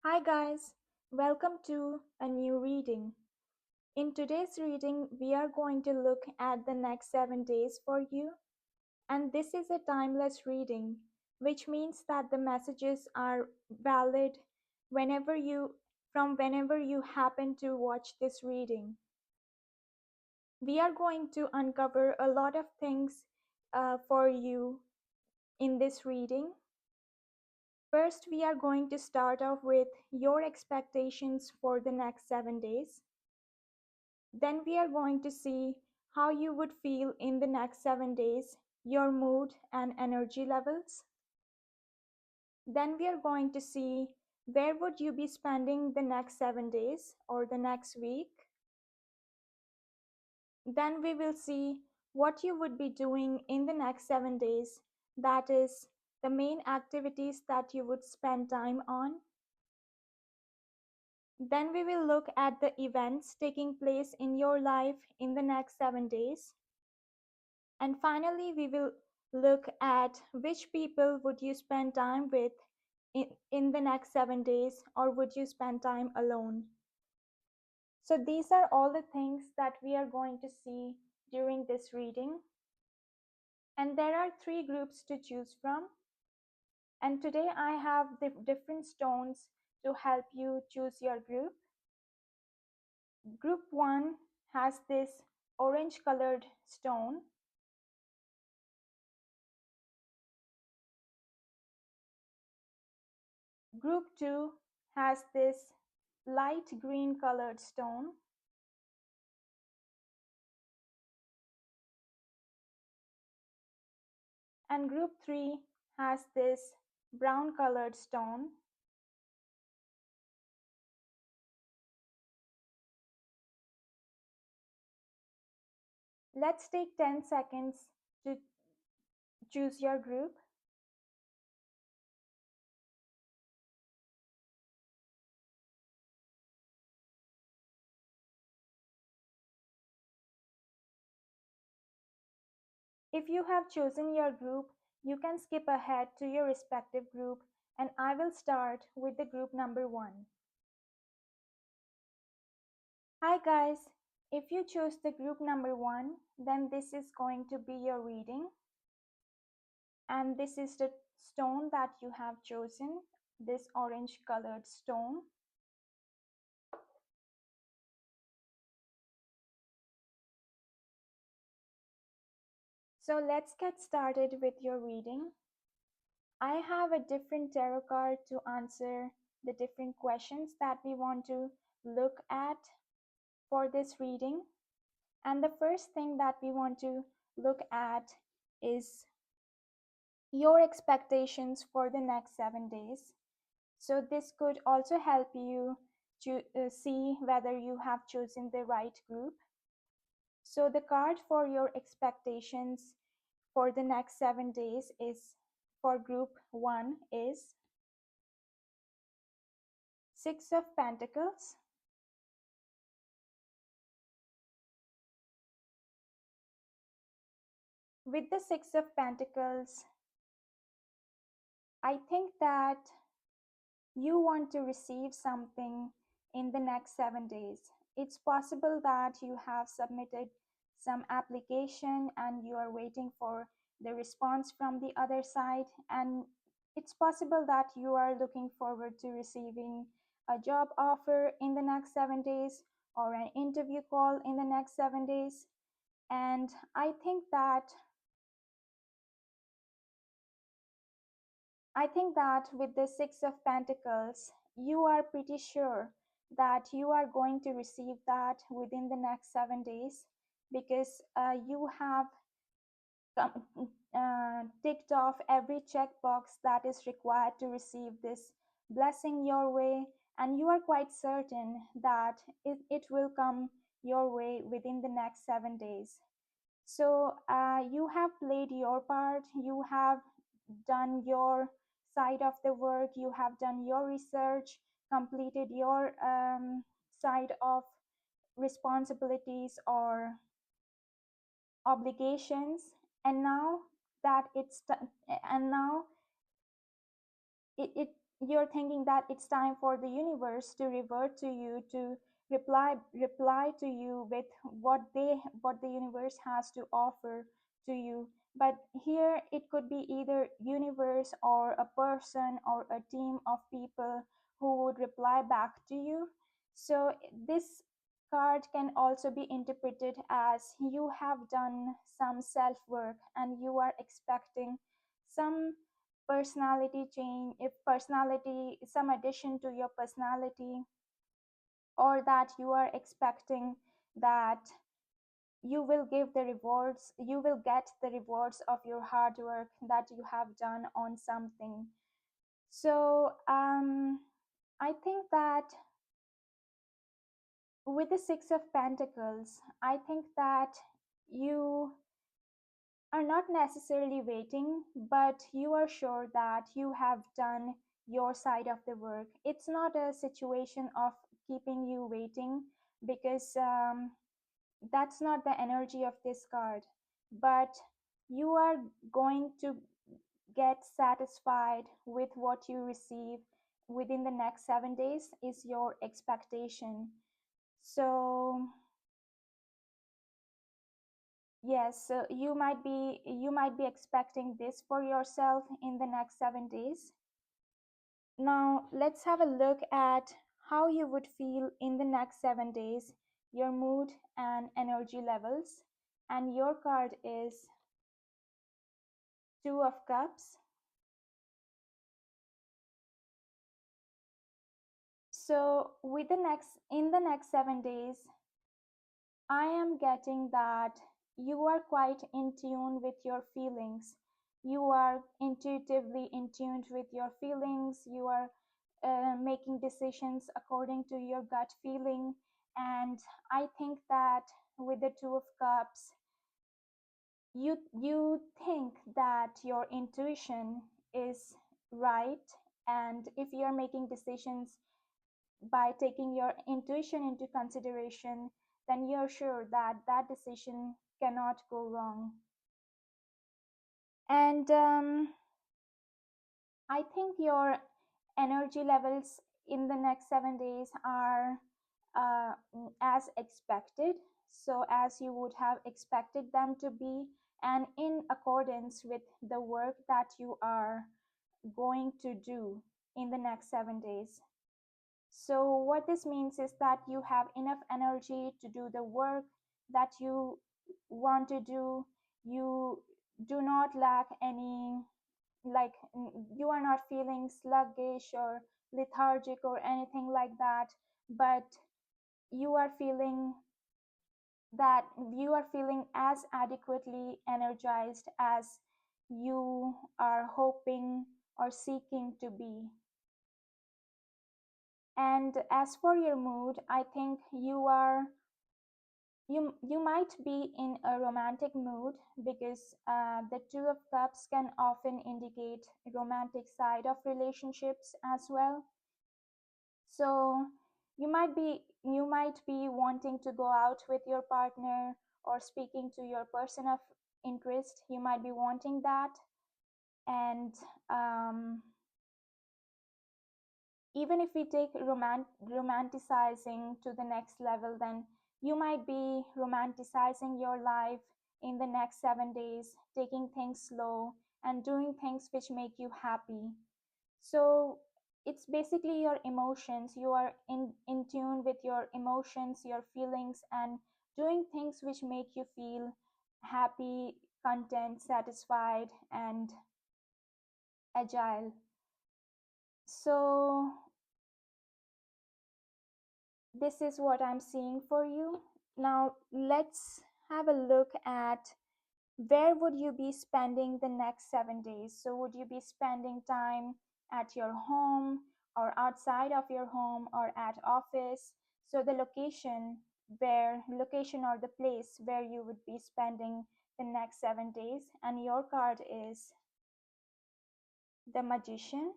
Hi guys, welcome to a new reading. In today's reading, we are going to look at the next 7 days for you, and this is a timeless reading, which means that the messages are valid whenever you whenever you happen to watch this reading. We are going to uncover a lot of things for you in this reading. First, we are going to start off with your expectations for the next 7 days. Then we are going to see how you would feel in the next 7 days, your mood and energy levels. Then we are going to see where would you be spending the next 7 days or the next week. Then we will see what you would be doing in the next 7 days, that is, the main activities that you would spend time on. Then we will look at the events taking place in your life in the next 7 days. And finally, we will look at which people would you spend time with in the next 7 days, or would you spend time alone? So these are all the things that we are going to see during this reading. And there are three groups to choose from. And today I have the different stones to help you choose your group. Group 1 has this orange colored stone. Group 2 has this light green colored stone. And group 3 has this brown colored stone. Let's take 10 seconds to choose your group. If you have chosen your group, you can skip ahead to your respective group, and I will start with the group number 1. Hi guys, if you choose the group number 1, then this is going to be your reading. And this is the stone that you have chosen, this orange colored stone. So let's get started with your reading. I have a different tarot card to answer the different questions that we want to look at for this reading. And the first thing that we want to look at is your expectations for the next 7 days. So this could also help you to see whether you have chosen the right group. So the card for your expectations for the next 7 days is, for group 1, is Six of Pentacles, with the Six of Pentacles. I think that you want to receive something in the next 7 days. It's possible that you have submitted some application and you are waiting for the response from the other side, and it's possible that you are looking forward to receiving a job offer in the next 7 days or an interview call in the next 7 days. And I think that with the Six of Pentacles, you are pretty sure that you are going to receive that within the next 7 days, because you have ticked off every checkbox that is required to receive this blessing your way, and you are quite certain that it will come your way within the next 7 days. So you have played your part, you have done your side of the work, you have done your research, completed your side of responsibilities or obligations, and now that it's and now it you're thinking that it's time for the universe to revert to you, to reply to you with what the universe has to offer to you. But here it could be either universe or a person or a team of people who would reply back to you. So this card can also be interpreted as you have done some self work and you are expecting some personality change, if personality, some addition to your personality, or that you are expecting that you will get the rewards of your hard work that you have done on something. So I think that with the Six of Pentacles, I think that you are not necessarily waiting, but you are sure that you have done your side of the work. It's not a situation of keeping you waiting, because that's not the energy of this card. But you are going to get satisfied with what you receive within the next 7 days, is your expectation. So yes, so you might be expecting this for yourself in the next 7 days. Now, let's have a look at how you would feel in the next 7 days, your mood and energy levels. And your card is Two of Cups. So, in the next 7 days, I am getting that you are quite in tune with your feelings. You are intuitively in tune with your feelings. You are making decisions according to your gut feeling. And I think that with the Two of Cups, you think that your intuition is right. And if you're making decisions by taking your intuition into consideration, then you're sure that that decision cannot go wrong. And I think your energy levels in the next 7 days are as expected, so as you would have expected them to be, and in accordance with the work that you are going to do in the next 7 days. So, what this means is that you have enough energy to do the work that you want to do. You do not lack any, like, you are not feeling sluggish or lethargic or anything like that, but you are feeling you are feeling as adequately energized as you are hoping or seeking to be. And as for your mood, I think you might be in a romantic mood, because the Two of Cups can often indicate romantic side of relationships as well. So you might be wanting to go out with your partner, or speaking to your person of interest. You might be wanting that. And even if we take romanticizing to the next level, then you might be romanticizing your life in the next 7 days, taking things slow and doing things which make you happy. So it's basically your emotions. You are in tune with your emotions, your feelings, and doing things which make you feel happy, content, satisfied, and agile. So this is what I'm seeing for you. Now let's have a look at where would you be spending the next 7 days. So would you be spending time at your home, or outside of your home, or at office? So the location or the place where you would be spending the next 7 days. And your card is the Magician.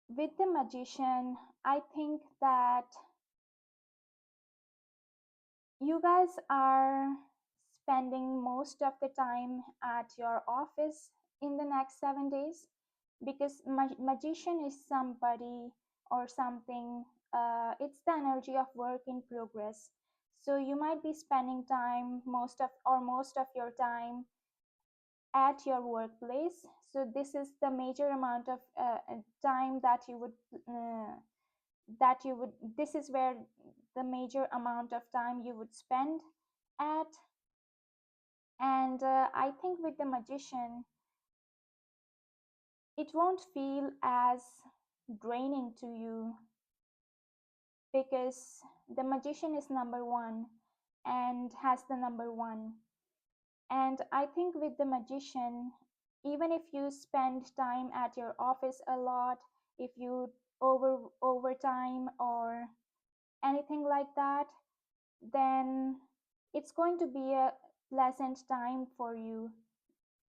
With the Magician, I think that you guys are spending most of the time at your office in the next 7 days, because magician is somebody or something, it's the energy of work in progress. So you might be spending time most of your time at your workplace. So this is the major amount of time uh, that you would this is where the major amount of time you would spend at. And I think with the magician, it won't feel as draining to you, because the magician is number one and has the number one. And I think with the magician, even if you spend time at your office a lot, if you overtime or anything like that, then it's going to be a pleasant time for you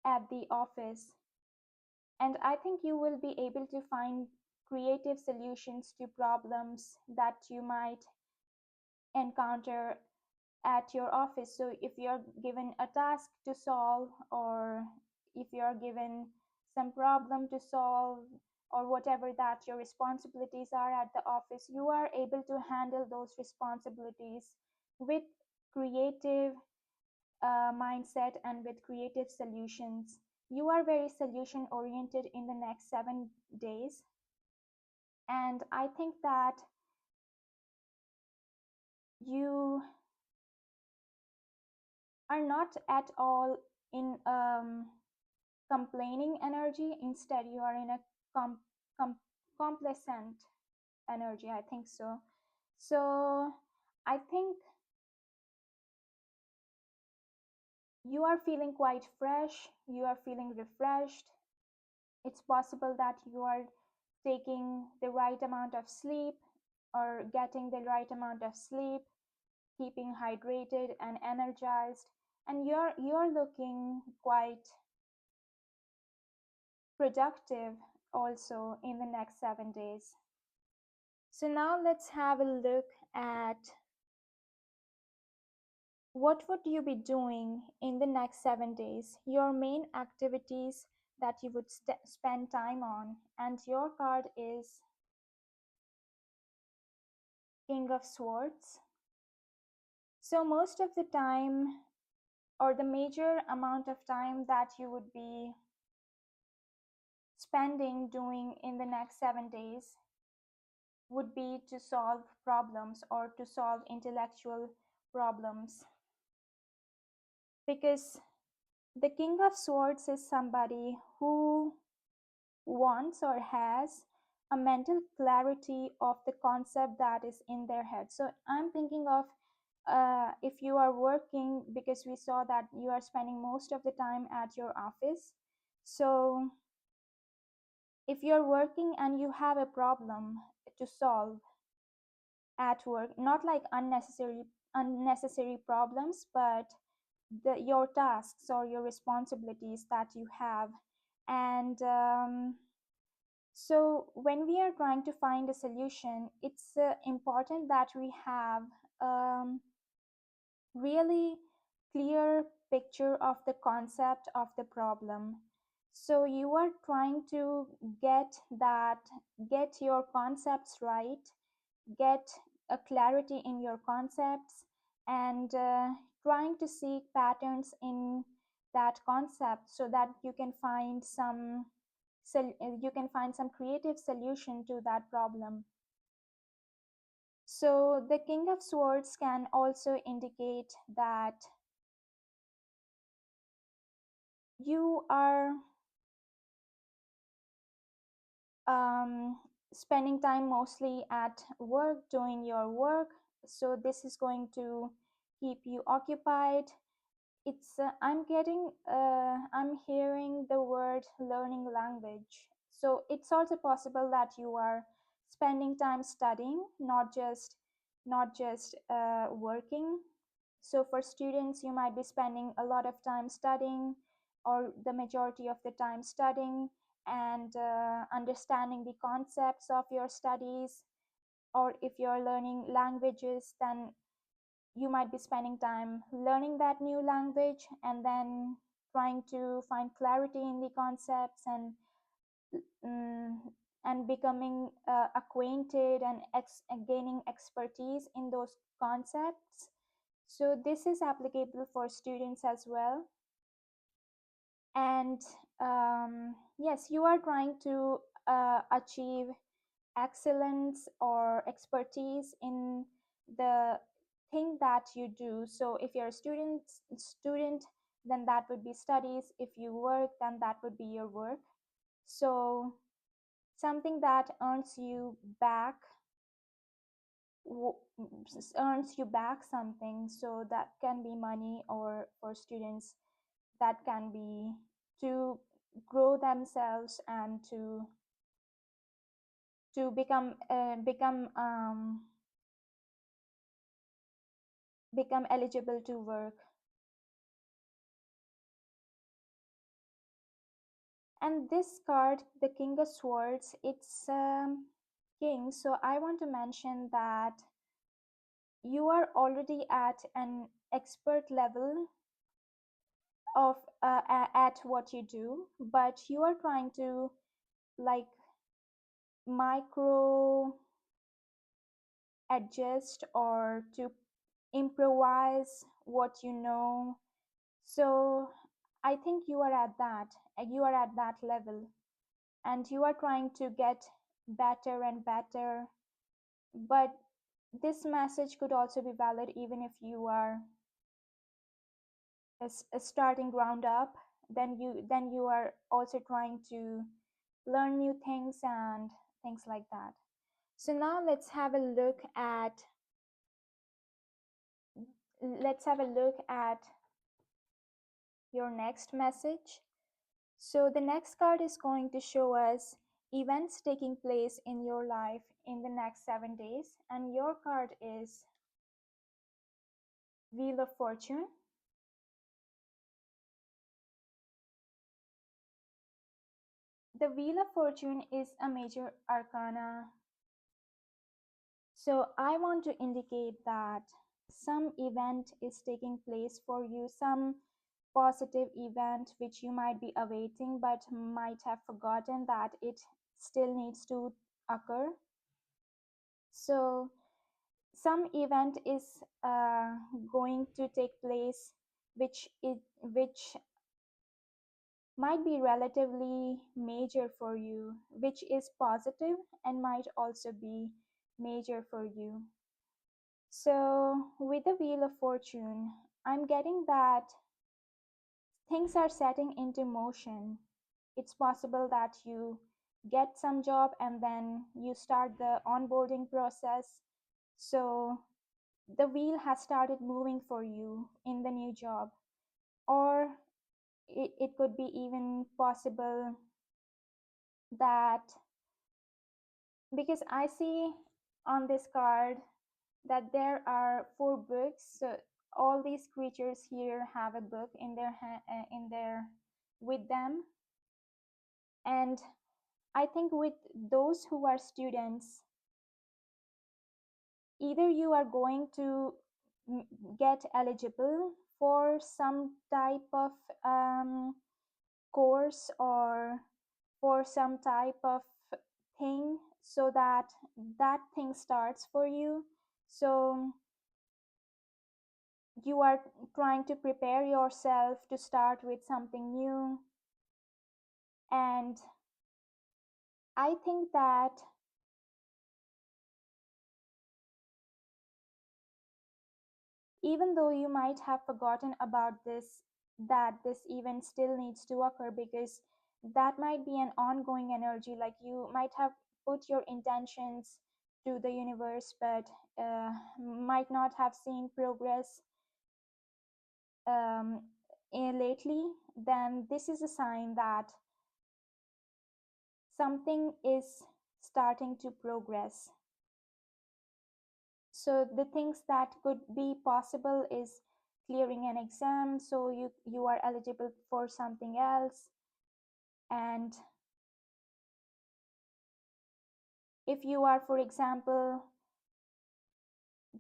at the office. And I think you will be able to find creative solutions to problems that you might encounter at your office. So if you're given a task to solve, or if you're given some problem to solve, or whatever that your responsibilities are at the office, you are able to handle those responsibilities with creative mindset and with creative solutions. You are very solution oriented in the next 7 days. And I think that you are not at all in complaining energy. Instead, you are in a com- com- complacent energy, I think so. So I think you are feeling quite fresh, you are feeling refreshed. It's possible that you are taking the right amount of sleep, or getting the right amount of sleep, keeping hydrated and energized, and you're looking quite productive also in the next 7 days. So now let's have a look at what would you be doing in the next 7 days, your main activities that you would spend time on. And your card is King of Swords. So most of the time, or the major amount of time that you would be spending doing in the next 7 days would be to solve problems, or to solve intellectual problems. Because the King of Swords is somebody who wants or has a mental clarity of the concept that is in their head. So I'm thinking of, if you are working, because we saw that you are spending most of the time at your office. So if you're working and you have a problem to solve at work, not like unnecessary problems, but your tasks or your responsibilities that you have. And so when we are trying to find a solution, it's important that we have um, really clear picture of the concept of the problem. So you are trying to get your concepts right, get a clarity in your concepts, and trying to seek patterns in that concept, so that you can find some creative solution to that problem. So the King of Swords can also indicate that you are um, spending time mostly at work doing your work. So this is going to keep you occupied. It's I'm hearing the word learning language. So it's also possible that you are spending time studying, not just working. So for students, you might be spending a lot of time studying, or the majority of the time studying, and understanding the concepts of your studies. Or if you're learning languages, then you might be spending time learning that new language and then trying to find clarity in the concepts mm, and becoming acquainted and gaining expertise in those concepts. So this is applicable for students as well. And yes, you are trying to achieve excellence or expertise in the thing that you do. So if you're a student, then that would be studies. If you work, then that would be your work. So something that earns you back something. So that can be money, or for students that can be to grow themselves and to become eligible to work. And this card, the King of Swords, it's king. So I want to mention that you are already at an expert level of at what you do, but you are trying to like micro adjust or to improvise what you know. So I think you are at that level, and you are trying to get better and better. But this message could also be valid even if you are starting ground up. Then you are also trying to learn new things and things like that. So now let's have a look at your next message. So the next card is going to show us events taking place in your life in the next 7 days, and your card is Wheel of Fortune. The Wheel of Fortune is a major arcana. So I want to indicate that some event is taking place for you, some positive event which you might be awaiting but might have forgotten that it still needs to occur. So some event is going to take place which might be relatively major for you, which is positive and might also be major for you. So with the Wheel of Fortune, I'm getting that things are setting into motion. It's possible that you get some job and then you start the onboarding process. So the wheel has started moving for you in the new job. Or it could be even possible that, because I see on this card that there are 4 books. So all these creatures here have a book in their with them. And I think with those who are students, either you are going to get eligible for some type of course or for some type of thing, so that that thing starts for you. So you are trying to prepare yourself to start with something new. And I think that even though you might have forgotten about this, that this event still needs to occur, because that might be an ongoing energy. Like you might have put your intentions to the universe, but might not have seen progress um, lately. Then this is a sign that something is starting to progress. So the things that could be possible is clearing an exam, so you are eligible for something else. And if you are, for example,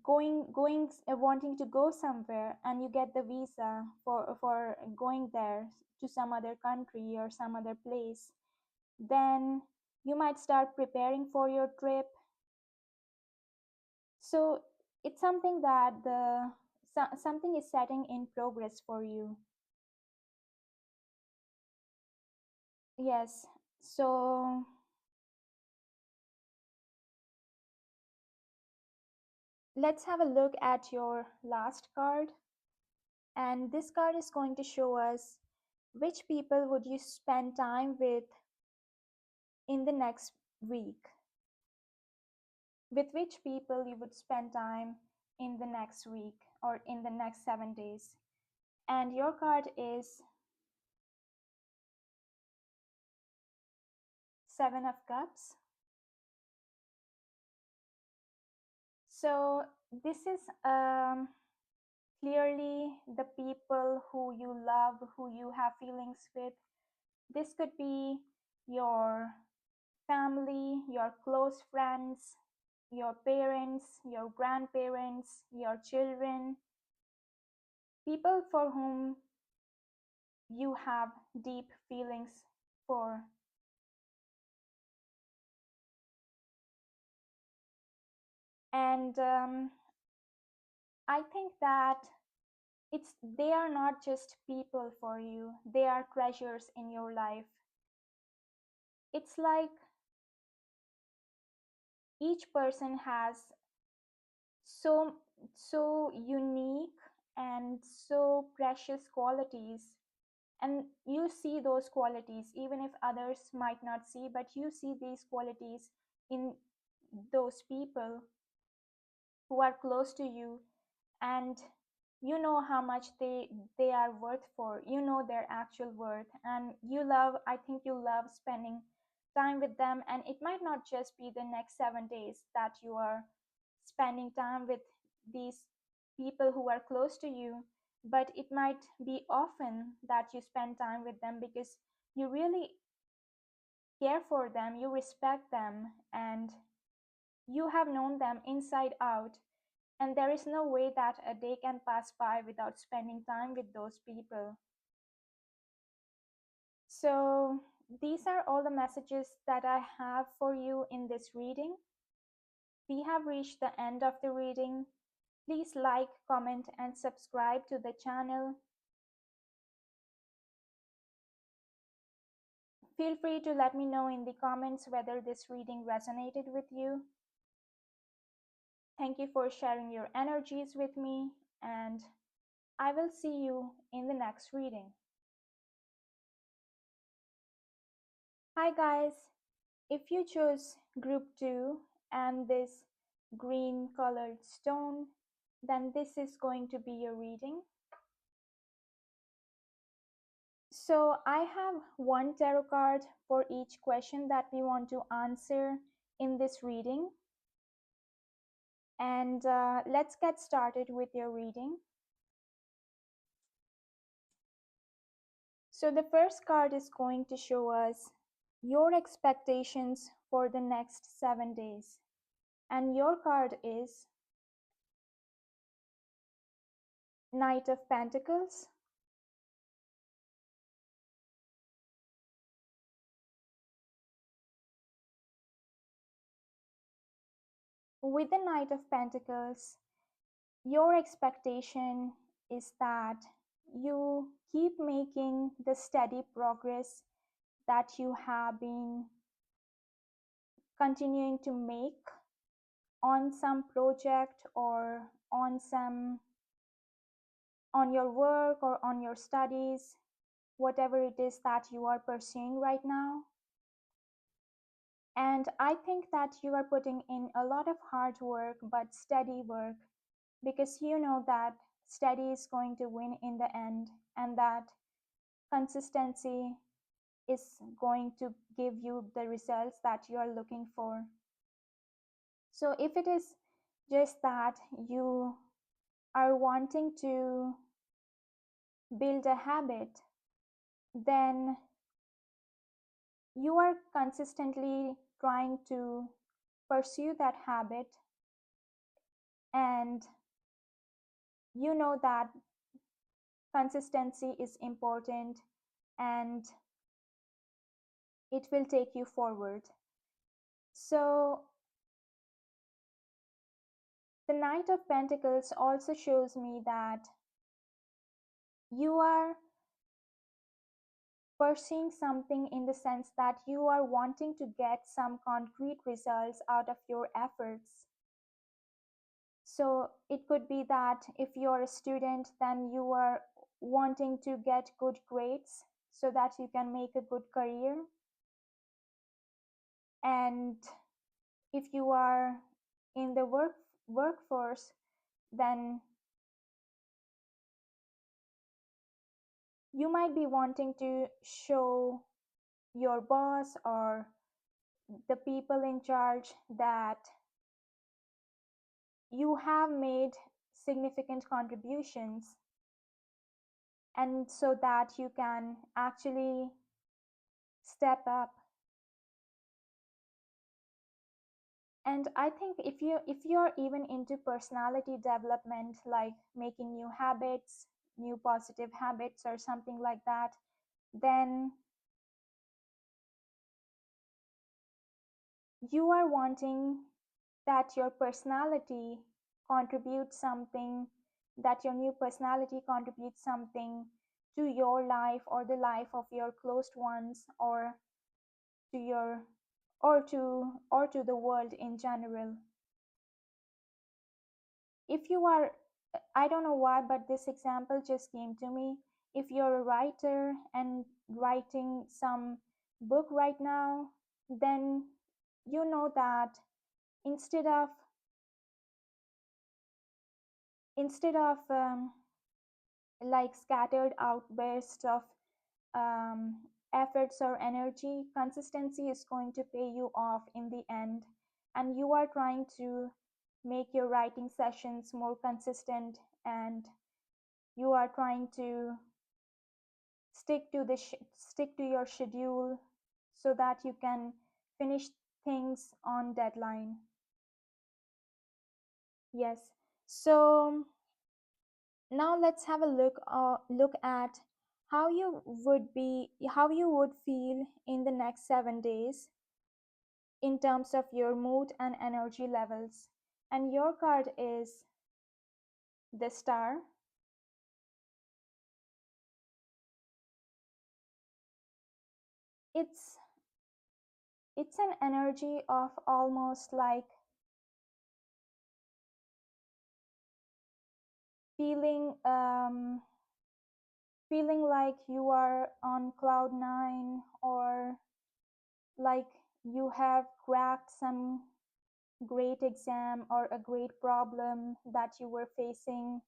wanting to go somewhere, and you get the visa for going there to some other country or some other place, then you might start preparing for your trip. So it's something that something is setting in progress for you. Yes. So let's have a look at your last card. And this card is going to show us which people would you spend time with in the next week. With which people you would spend time in the next week or in the next 7 days. And your card is Seven of Cups. So this is clearly the people who you love, who you have feelings with. This could be your family, your close friends, your parents, your grandparents, your children, people for whom you have deep feelings for. And I think that they are not just people for you, they are treasures in your life. It's like each person has so so unique and so precious qualities, and you see those qualities even if others might not see, but you see these qualities in those people who are close to you, and you know how much they are worth for, you know their actual worth, and you love, I think you love spending time with them. And it might not just be the next 7 days that you are spending time with these people who are close to you, but it might be often that you spend time with them because you really care for them, you respect them, and you have known them inside out. And there is no way that a day can pass by without spending time with those people. So, these are all the messages that I have for you in this reading. We have reached the end of the reading. Please like, comment, and subscribe to the channel. Feel free to let me know in the comments whether this reading resonated with you. Thank you for sharing your energies with me, and I will see you in the next reading. Hi guys, if you chose group 2 and this green colored stone, then this is going to be your reading. So I have one tarot card for each question that we want to answer in this reading. And let's get started with your reading. So the first card is going to show us your expectations for the next 7 days. And your card is Knight of Pentacles. With the Knight of Pentacles, your expectation is that you keep making the steady progress that you have been continuing to make on some project or on your work or on your studies, whatever it is that you are pursuing right now. And I think that you are putting in a lot of hard work, but steady work, because you know that steady is going to win in the end, and that consistency is going to give you the results that you are looking for. So if it is just that you are wanting to build a habit, then you are consistently trying to pursue that habit, and you know that consistency is important and it will take you forward. So, the Knight of Pentacles also shows me that you are pursuing something in the sense that you are wanting to get some concrete results out of your efforts. So it could be that if you're a student, then you are wanting to get good grades so that you can make a good career. And if you are in the workforce, then you might be wanting to show your boss or the people in charge that you have made significant contributions, and so that you can actually step up. And I think if you're even into personality development, like making new habits, new positive habits or something like that, then you are wanting that your personality contributes something, that your new personality contributes something to your life or the life of your close ones, or to your or to the world in general. If you are, I don't know why, but this example just came to me. If you're a writer and writing some book right now, then you know that instead of instead of like scattered outbursts of um, efforts or energy, consistency is going to pay you off in the end. And you are trying to make your writing sessions more consistent, and you are trying to stick to your schedule so that you can finish things on deadline. Yes. So now let's have a look at how you would feel in the next 7 days in terms of your mood and energy levels. And your card is the Star. It's it's an energy of almost like feeling feeling like you are on cloud nine, or like you have cracked some great exam or a great problem that you were facing.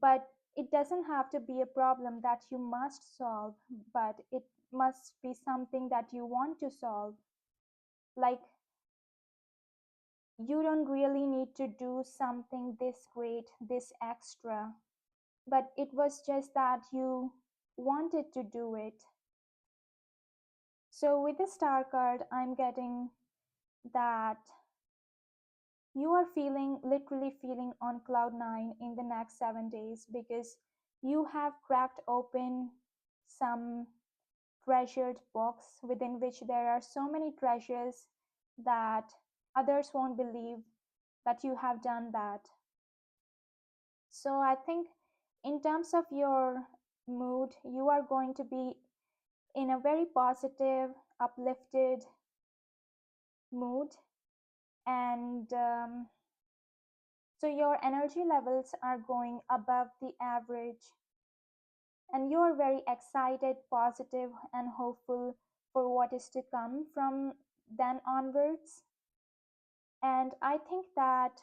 But it doesn't have to be a problem that you must solve, but it must be something that you want to solve. Like, you don't really need to do something this great, this extra, but it was just that you wanted to do it. So, with the Star card, I'm getting that you are literally feeling on cloud nine in the next 7 days, because you have cracked open some treasured box within which there are so many treasures that others won't believe that you have done that. So I think in terms of your mood, you are going to be in a very positive, uplifted mood. And so your energy levels are going above the average, and you are very excited, positive, and hopeful for what is to come from then onwards. And I think that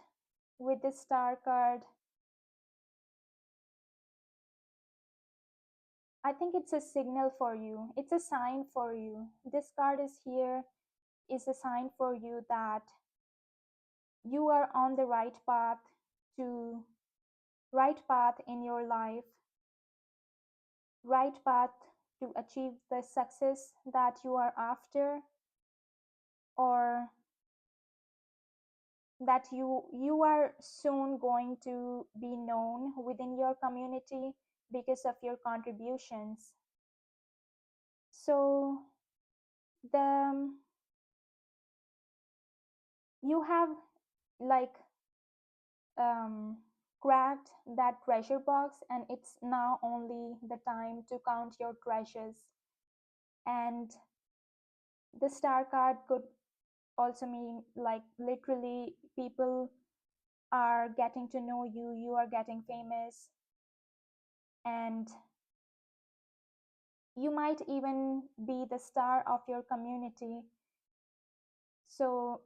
with the Star card, I think it's a signal for you. It's a sign for you. This card is here, is a sign for you that you are on the to right path in your life, right path to achieve the success that you are after, or that you are soon going to be known within your community because of your contributions. So the you have like um, cracked that treasure box, and it's now only the time to count your treasures. And the star card could also mean like literally people are getting to know you, you are getting famous, and you might even be the star of your community. So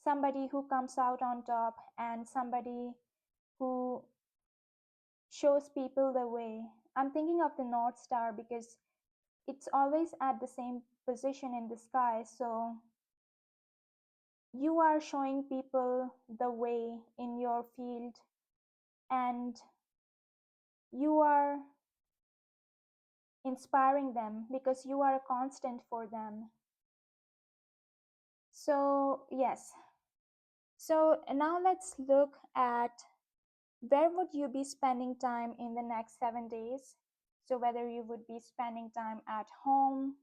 somebody who comes out on top and somebody who shows people the way. I'm thinking of the North Star because it's always at the same position in the sky. So you are showing people the way in your field, and you are inspiring them because you are a constant for them. So, yes. So now let's look at where would you be spending time in the next 7 days. So whether you would be spending time at home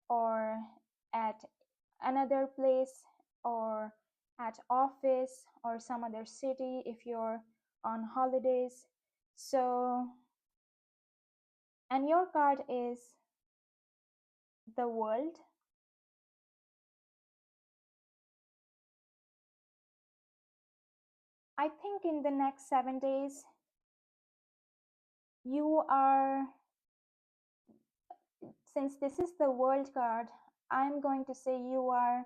or at another place or at office or some other city if you're on holidays. So, and your card is the world. I think in the next 7 days, you are, since this is the world card, I'm going to say you are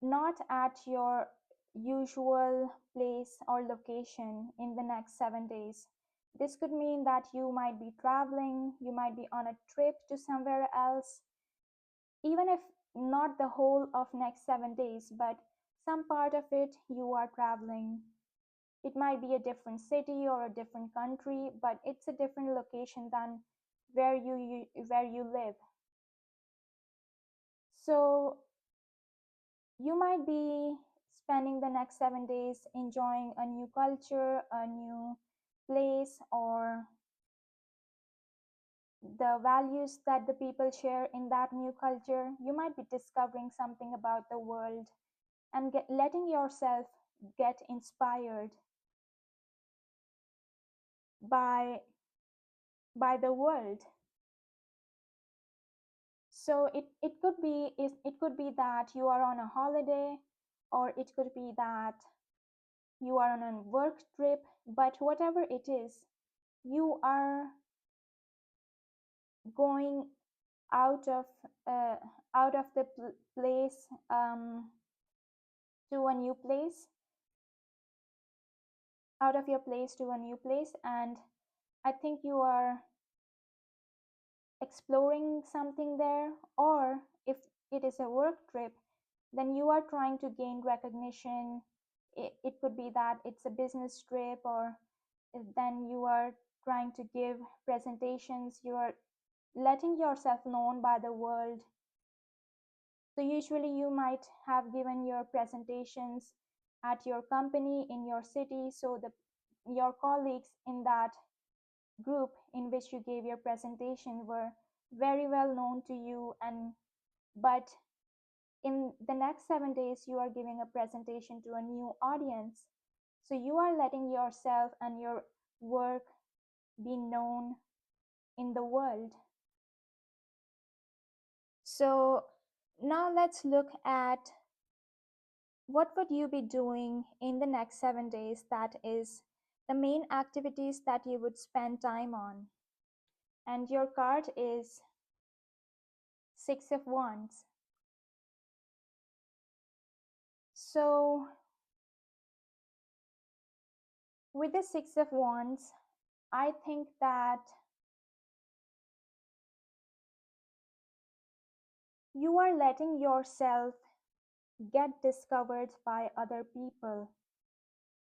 not at your usual place or location in the next 7 days. This could mean that you might be traveling, you might be on a trip to somewhere else, even if not the whole of next 7 days, but some part of it you are traveling. It might be a different city or a different country, but it's a different location than where you live. So you might be spending the next 7 days enjoying a new culture, a new place, or the values that the people share in that new culture. You might be discovering something about the world and letting yourself get inspired by the world. So it could be it could be that you are on a holiday, or it could be that you are on a work trip, but whatever it is, you are going out of uh, the place, to a new place, out of your place to a new place, and I think you are exploring something there. Or if it is a work trip, then you are trying to gain recognition. It could be that it's a business trip, or then you are trying to give presentations, you are letting yourself known by the world. So usually you might have given your presentations at your company in your city, so the your colleagues in that group in which you gave your presentation were very well known to you. And but in the next 7 days you are giving a presentation to a new audience, so you are letting yourself and your work be known in the world. So now let's look at what would you be doing in the next 7 days, that is the main activities that you would spend time on. And your card is Six of Wands. So with the Six of Wands, I think that you are letting yourself get discovered by other people.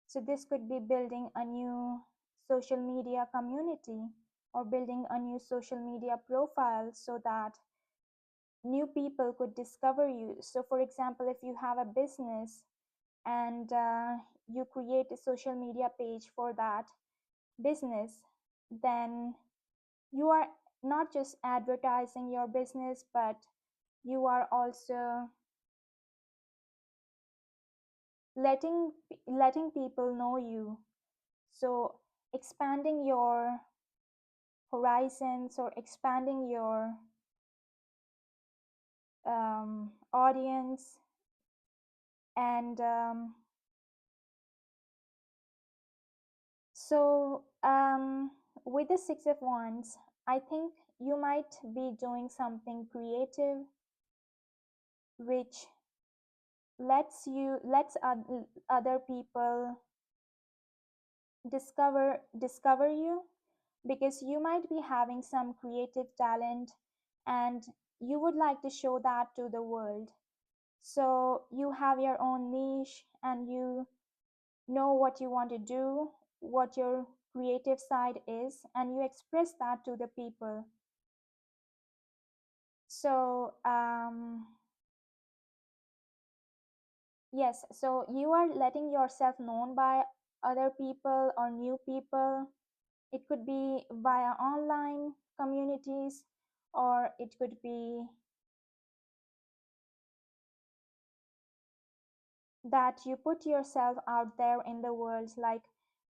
So this could be building a new social media community or building a new social media profile so that new people could discover you. So for example, if you have a business, and you create a social media page for that business, then you are not just advertising your business, but you are also letting people know you. So expanding your horizons or expanding your audience, and so with the Six of Wands, I think you might be doing something creative which lets other people discover you, because you might be having some creative talent and you would like to show that to the world. So you have your own niche and you know what you want to do, what your creative side is, and you express that to the people. So yes, so you are letting yourself known by other people or new people. It could be via online communities, or it could be that you put yourself out there in the world, like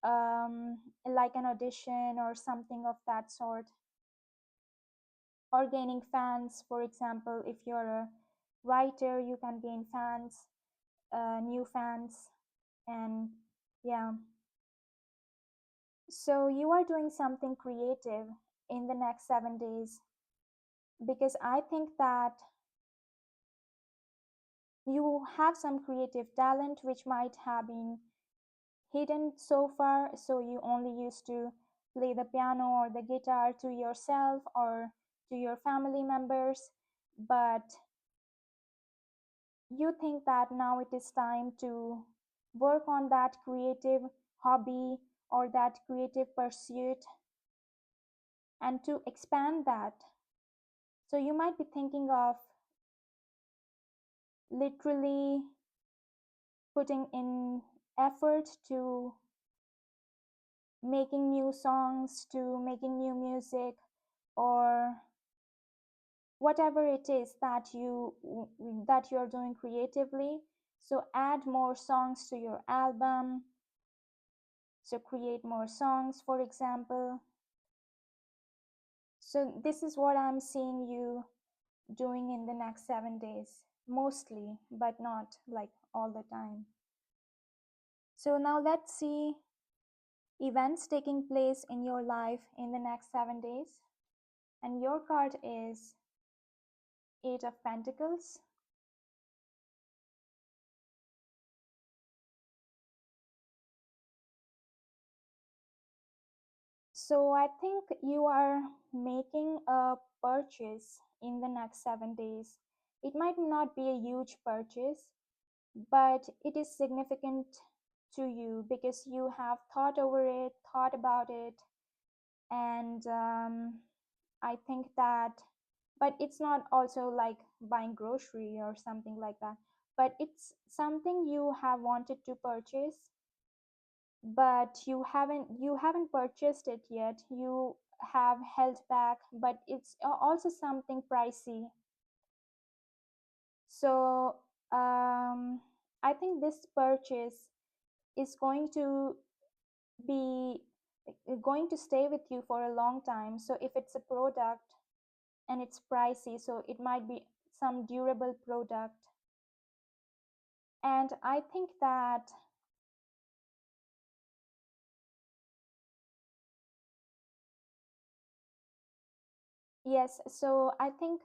an audition or something of that sort, or gaining fans. For example, if you're a writer, you can gain fans, new fans, and yeah. So you are doing something creative in the next 7 days, because I think that you have some creative talent which might have been hidden so far. So you only used to play the piano or the guitar to yourself or to your family members, but you think that now it is time to work on that creative hobby or that creative pursuit and to expand that. So you might be thinking of literally putting in effort to making new songs, to making new music, or whatever it is that you're doing creatively. So add more songs to your album, so create more songs, for example. So this is what I'm seeing you doing in the next 7 days, mostly, but not like all the time. So now let's see events taking place in your life in the next 7 days. And your card is Eight of Pentacles. So I think you are making a purchase in the next 7 days. It might not be a huge purchase, but it is significant to you because you have thought over it, thought about it, and I think that, but it's not also like buying grocery or something like that, but it's something you have wanted to purchase, but you haven't purchased it yet. You have held back, but it's also something pricey. So I think this purchase is be going to stay with you for a long time. So if it's a product and it's pricey, so it might be some durable product. And I think that, yes, so I think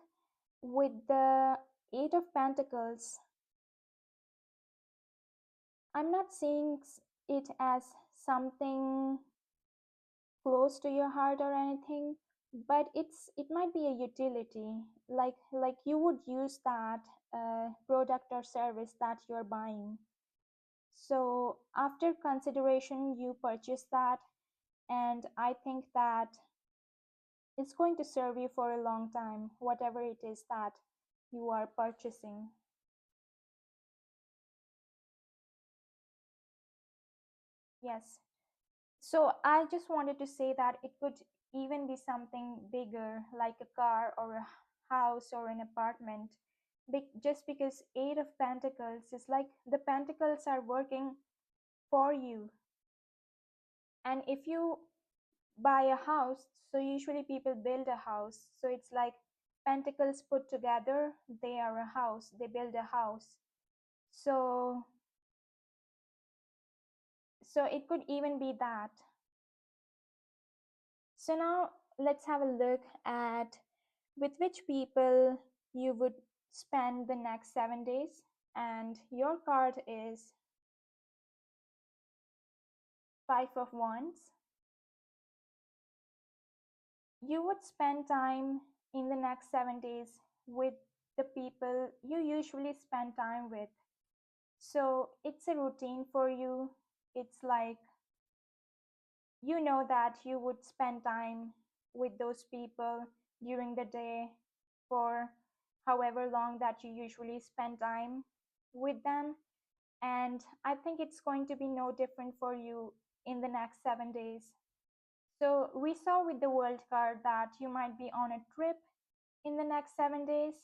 with the Eight of Pentacles, I'm not seeing it as something close to your heart or anything, but it might be a utility, like you would use that product or service that you're buying. So after consideration, you purchase that, and I think that it's going to serve you for a long time, whatever it is that you are purchasing. Yes. So I just wanted to say that it could even be something bigger, like a car or a house or an apartment. Just because Eight of Pentacles is like the pentacles are working for you. And if you buy a house, so usually people build a house. So it's like pentacles put together, they are a house, they build a house. So it could even be that. So now let's have a look at with which people you would spend the next 7 days. And your card is Five of Wands. You would spend time in the next 7 days with the people you usually spend time with. So it's a routine for you. It's like you know that you would spend time with those people during the day for however long that you usually spend time with them. And I think it's going to be no different for you in the next 7 days. So we saw with the World card that you might be on a trip in the next 7 days,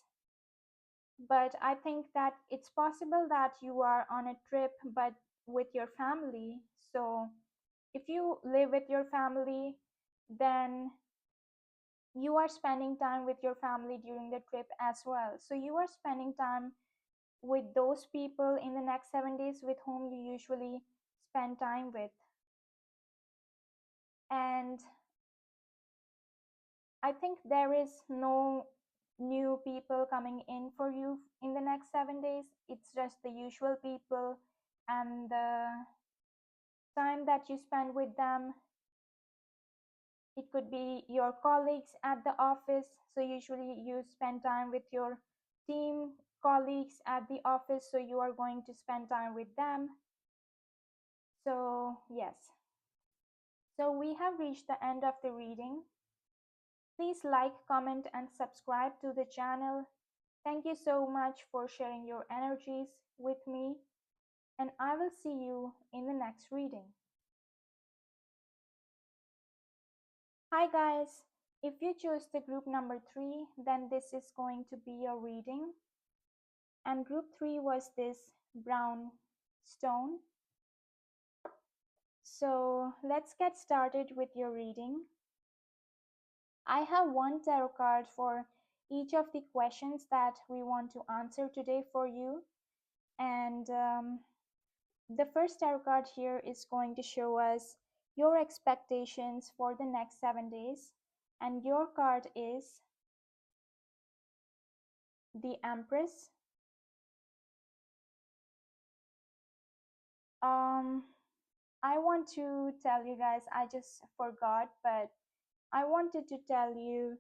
but I think that it's possible that you are on a trip but with your family. So if you live with your family, then you are spending time with your family during the trip as well. So you are spending time with those people in the next 7 days with whom you usually spend time with. And I think there is no new people coming in for you in the next 7 days. It's just the usual people and the time that you spend with them. It could be your colleagues at the office. So usually you spend time with your team colleagues at the office. So you are going to spend time with them. So yes. So we have reached the end of the reading. Please like, comment, and subscribe to the channel. Thank you so much for sharing your energies with me, and I will see you in the next reading. Hi guys, if you choose the group number 3, then this is going to be your reading. And group 3 was this brown stone. So let's get started with your reading. I have one tarot card for each of the questions that we want to answer today for you. And the first tarot card here is going to show us your expectations for the next 7 days. And your card is the Empress. Um, I want to tell you guys, I just forgot, but I wanted to tell you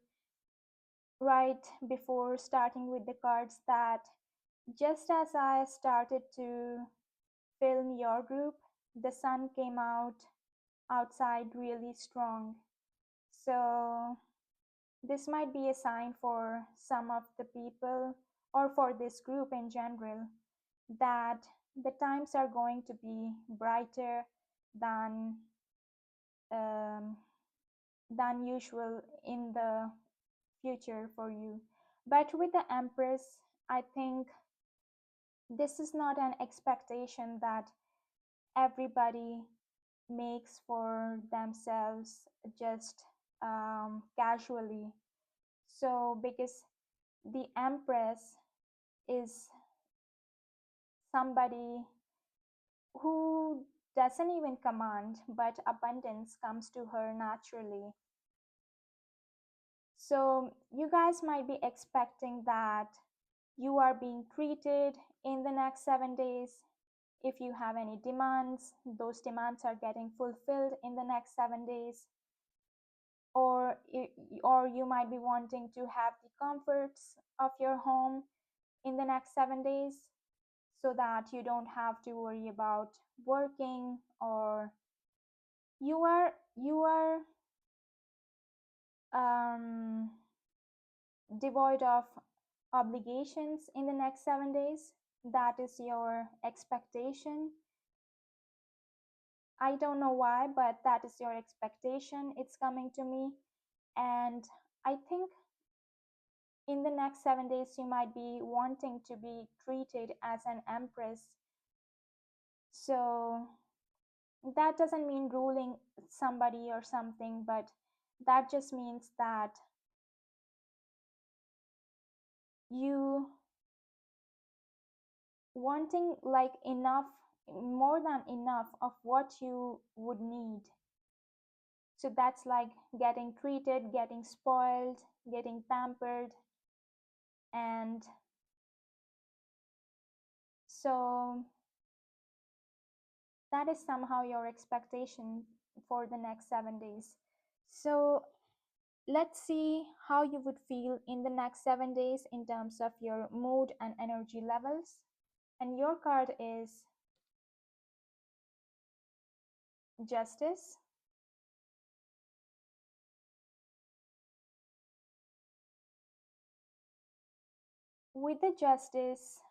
right before starting with the cards that just as I started to film your group, the sun came out outside really strong. So this might be a sign for some of the people or for this group in general that the times are going to be brighter than um, than usual in the future for you. But with the Empress, I think this is not an expectation that everybody makes for themselves just casually. So, because the Empress is somebody who doesn't even command, but abundance comes to her naturally. So, you guys might be expecting that you are being treated in the next 7 days. If you have any demands, those demands are getting fulfilled in the next 7 days. Or you might be wanting to have the comforts of your home in the next 7 days so that you don't have to worry about working, or you are um, devoid of obligations in the next 7 days. That is your expectation. I don't know why, but that is your expectation. It's coming to me. And I think in the next 7 days, you might be wanting to be treated as an empress. So that doesn't mean ruling somebody or something, but that just means that you wanting like enough, more than enough of what you would need. So that's like getting treated, getting spoiled, getting pampered. And so that is somehow your expectation for the next 7 days. So let's see how you would feel in the next 7 days in terms of your mood and energy levels. And your card is Justice. With the Justice,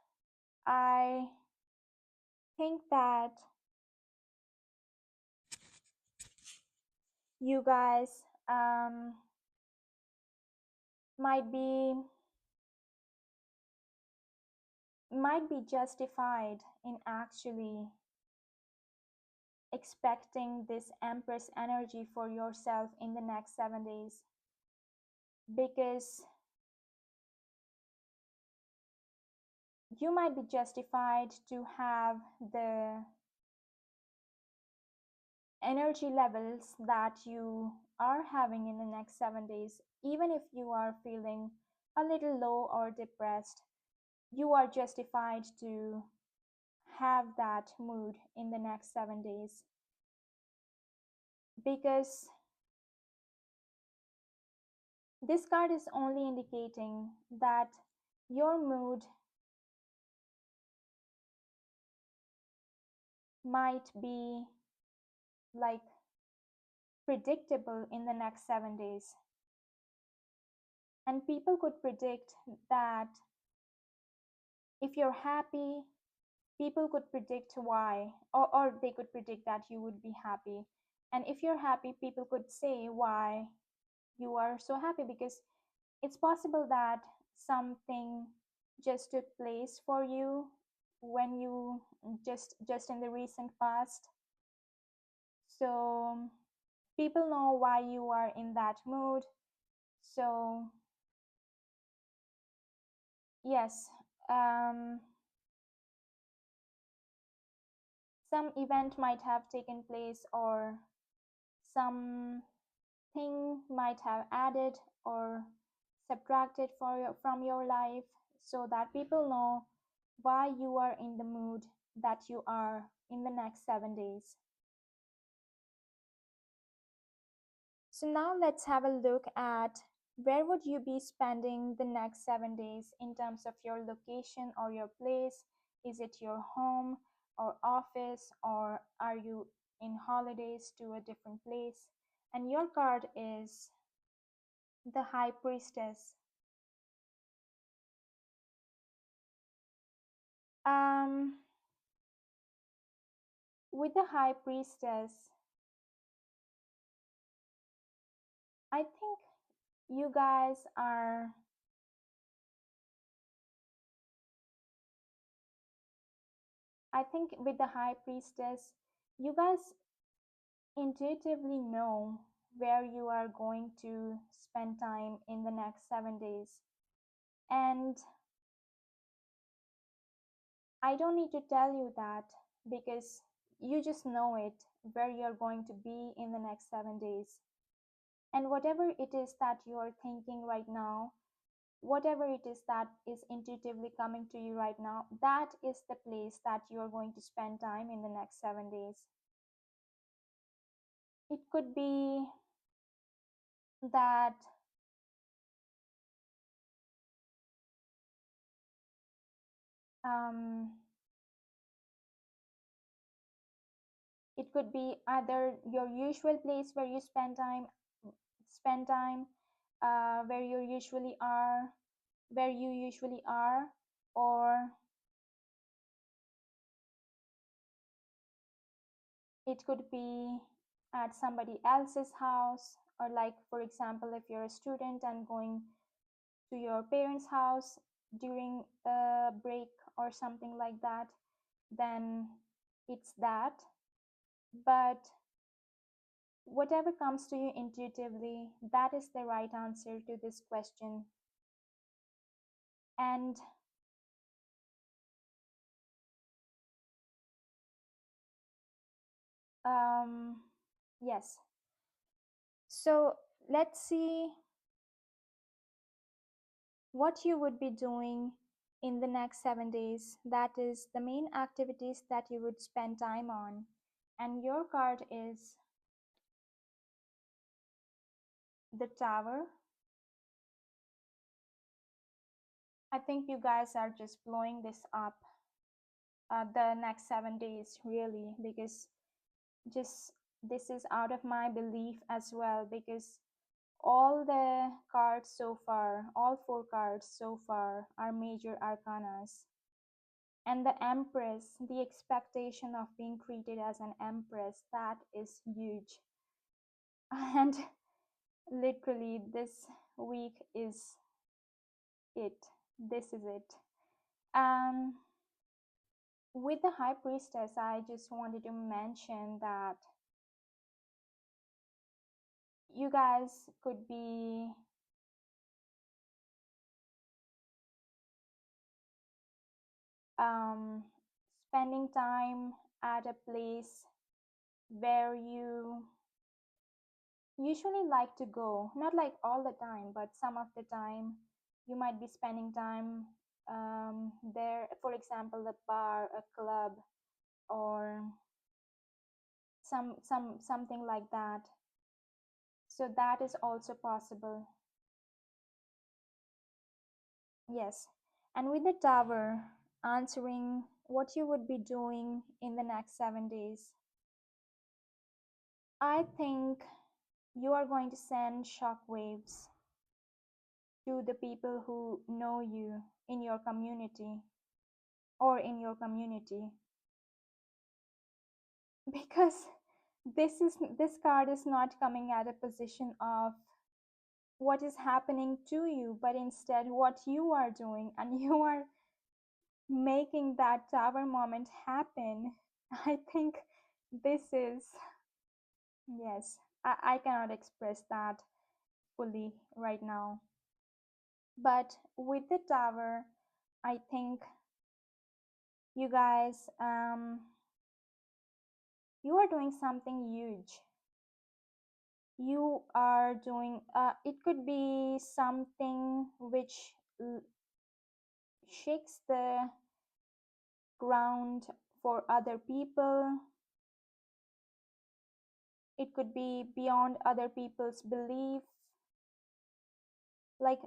I think that you guys might be justified in actually expecting this Empress energy for yourself in the next 7 days, because you might be justified to have the energy levels that you are having in the next 7 days. Even if you are feeling a little low or depressed, you are justified to have that mood in the next 7 days, because this card is only indicating that your mood might be like predictable in the next 7 days. And people could predict that if you're happy, people could predict why, or they could predict that you would be happy. And if you're happy, people could say why you are so happy, because it's possible that something just took place for you when you just in the recent past. So people know why you are in that mood. So yes, some event might have taken place, or something might have added or subtracted from your life, so that people know why you are in the mood that you are in the next 7 days. So now let's have a look at where would you be spending the next 7 days in terms of your location or your place. Is it your home or office, or are you in holidays to a different place? And your card is the High Priestess. Um, with the High Priestess, I think you guys are, I think with the High Priestess, you guys intuitively know where you are going to spend time in the next 7 days. And I don't need to tell you that, because you just know it, where you're going to be in the next 7 days. And whatever it is that you are thinking right now, whatever it is that is intuitively coming to you right now, that is the place that you are going to spend time in the next 7 days. It could be that um, it could be either your usual place where you spend time, where you usually are, where you usually are, or It could be at somebody else's house, or like, for example, if you're a student and going to your parents' house during a break or something like that, then it's that. But whatever comes to you intuitively, that is the right answer to this question. And yes, so let's see what you would be doing in the next 7 days. That is the main activities that you would spend time on. And your card is the Tower. I think you guys are just blowing this up the next 7 days, really, because just this is out of my belief as well, because all the cards so far, all four cards so far, are major arcanas. And the Empress, the expectation of being treated as an Empress, that is huge. And literally, this week is it. This is it. Um, with the High Priestess, I just wanted to mention that you guys could be um, spending time at a place where you usually like to go. Not like all the time, but some of the time you might be spending time there. For example, a bar, a club, or something like that. So that is also possible. Yes. And with the Tower, answering what you would be doing in the next 7 days, I think you are going to send shockwaves to the people who know you in your community or in your community, because this card is not coming at a position of what is happening to you, but instead what you are doing, and you are making that Tower moment happen. I think this is, yes, I cannot express that fully right now. But with the Tower, I think you guys, you are doing something huge. You are doing, it could be something which shakes the ground for other people. It could be beyond other people's belief. Like,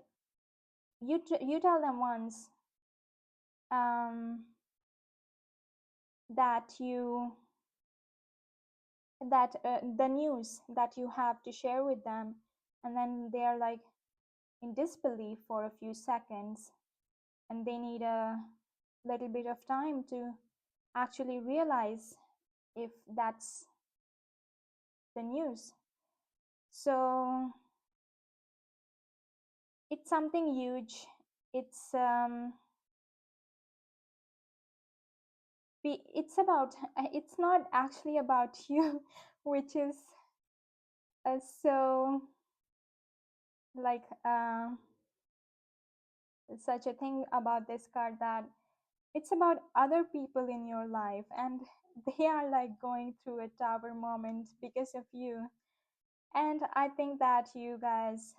you tell them once that you that the news that you have to share with them, and then they are like in disbelief for a few seconds, and they need a little bit of time to actually realize if that's the news. So it's something huge. It's it's about, it's not actually about you, which is so like such a thing about this card, that it's about other people in your life, and they are like going through a Tower moment because of you. And I think that you guys,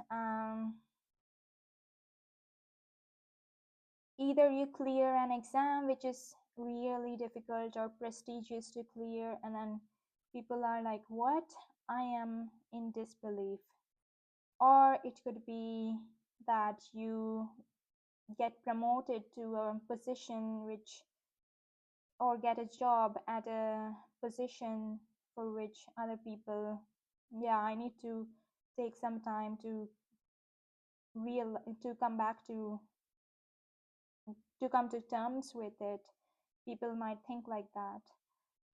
either you clear an exam which is really difficult or prestigious to clear, and then people are like, what? I am in disbelief. Or it could be that you get promoted to a position which, or get a job at a position for which other people, yeah, I need to take some time to real to come back to come to terms with it. People might think like that.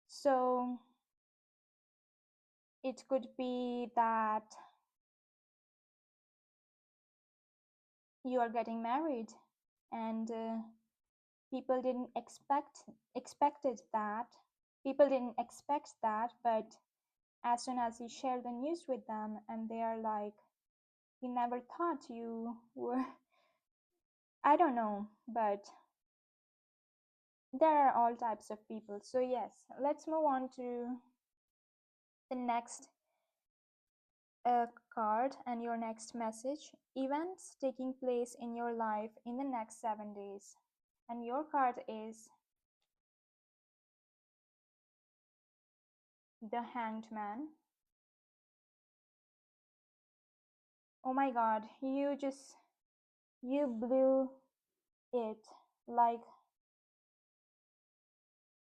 So It could be that you are getting married and people didn't expected that. People didn't expect that, but as soon as you share the news with them and they are like, we never thought you were, I don't know, but there are all types of people. So yes, let's move on to the next card and your next message. Events taking place in your life in the next 7 days. And your card is the Hanged Man. Oh my god, you blew it. Like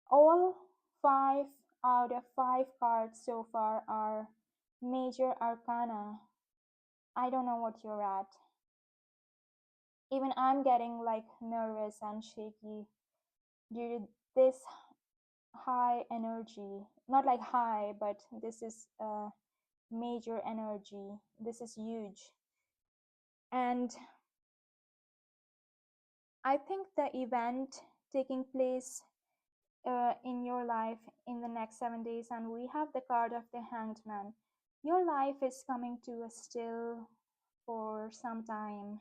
all 5 out of 5 cards so far are major arcana. I don't know what you're at. Even I'm getting like nervous and shaky due to this high energy. Not like high, but this is major energy. This is huge. And I think the event taking place in your life in the next 7 days, and we have the card of the Hanged Man. Your life is coming to a still for some time.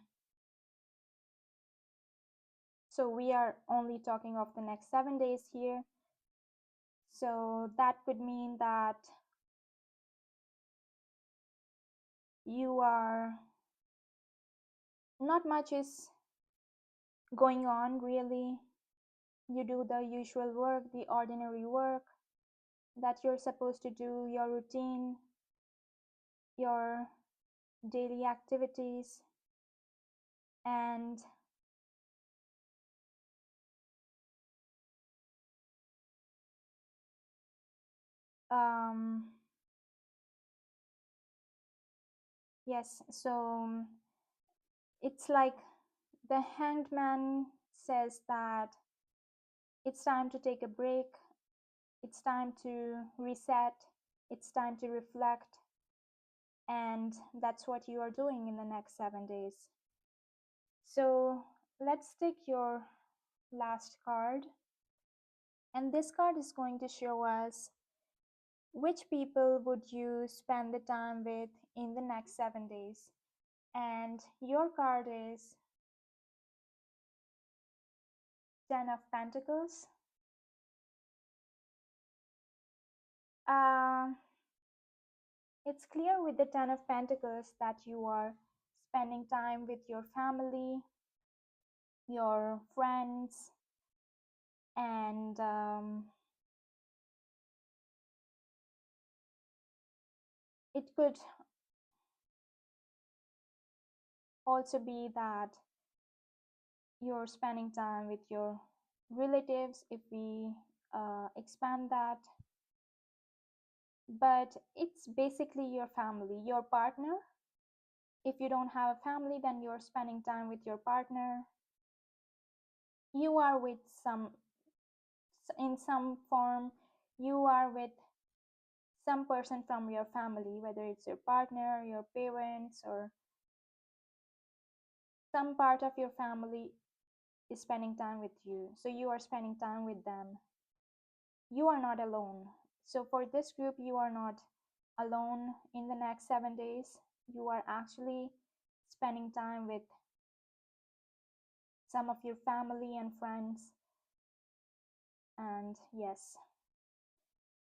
So we are only talking of the next 7 days here. So that could mean that you are not much is going on really. You do the usual work, the ordinary work that you're supposed to do, your routine, your daily activities, and um, yes, so it's like the Hanged Man says that it's time to take a break, it's time to reset, it's time to reflect, and that's what you are doing in the next 7 days. So let's take your last card, and this card is going to show us which people would you spend the time with in the next 7 days. And your card is Ten of Pentacles. Uh, it's clear with the Ten of Pentacles that you are spending time with your family, your friends, and it could also be that you're spending time with your relatives if we expand that, but it's basically your family, your partner. If you don't have a family, then you're spending time with your partner. You are with some, in some form, you are with some person from your family, whether it's your partner, your parents, or some part of your family is spending time with you. So you are spending time with them. You are not alone. So for this group, you are not alone in the next 7 days. You are actually spending time with some of your family and friends. And yes,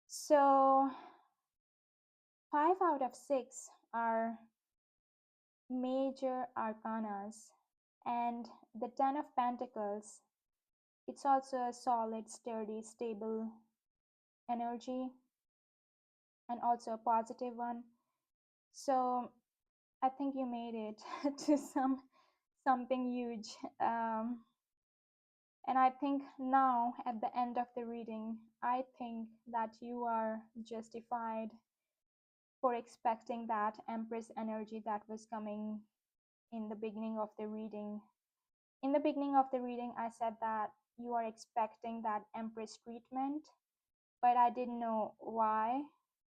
so 5 out of 6 are major arcanas, and the Ten of Pentacles, it's also a solid, sturdy, stable energy, and also a positive one. So I think you made it to something huge. And I think now at the end of the reading, I think that you are justified for expecting that Empress energy that was coming in the beginning of the reading. In the beginning of the reading, I said that you are expecting that Empress treatment, but I didn't know why.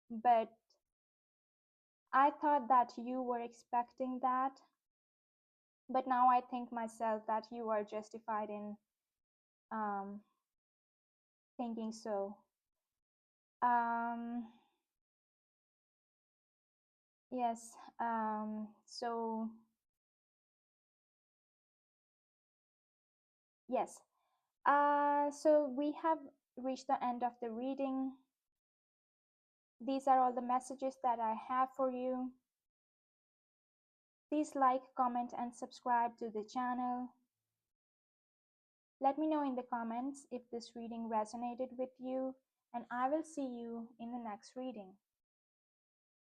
But I thought that you were expecting that, but now I think myself that you are justified in um, thinking so. Um, yes, so yes, so we have reached the end of the reading. These are all the messages that I have for you. Please like, comment, and subscribe to the channel. Let me know in the comments if this reading resonated with you, and I will see you in the next reading.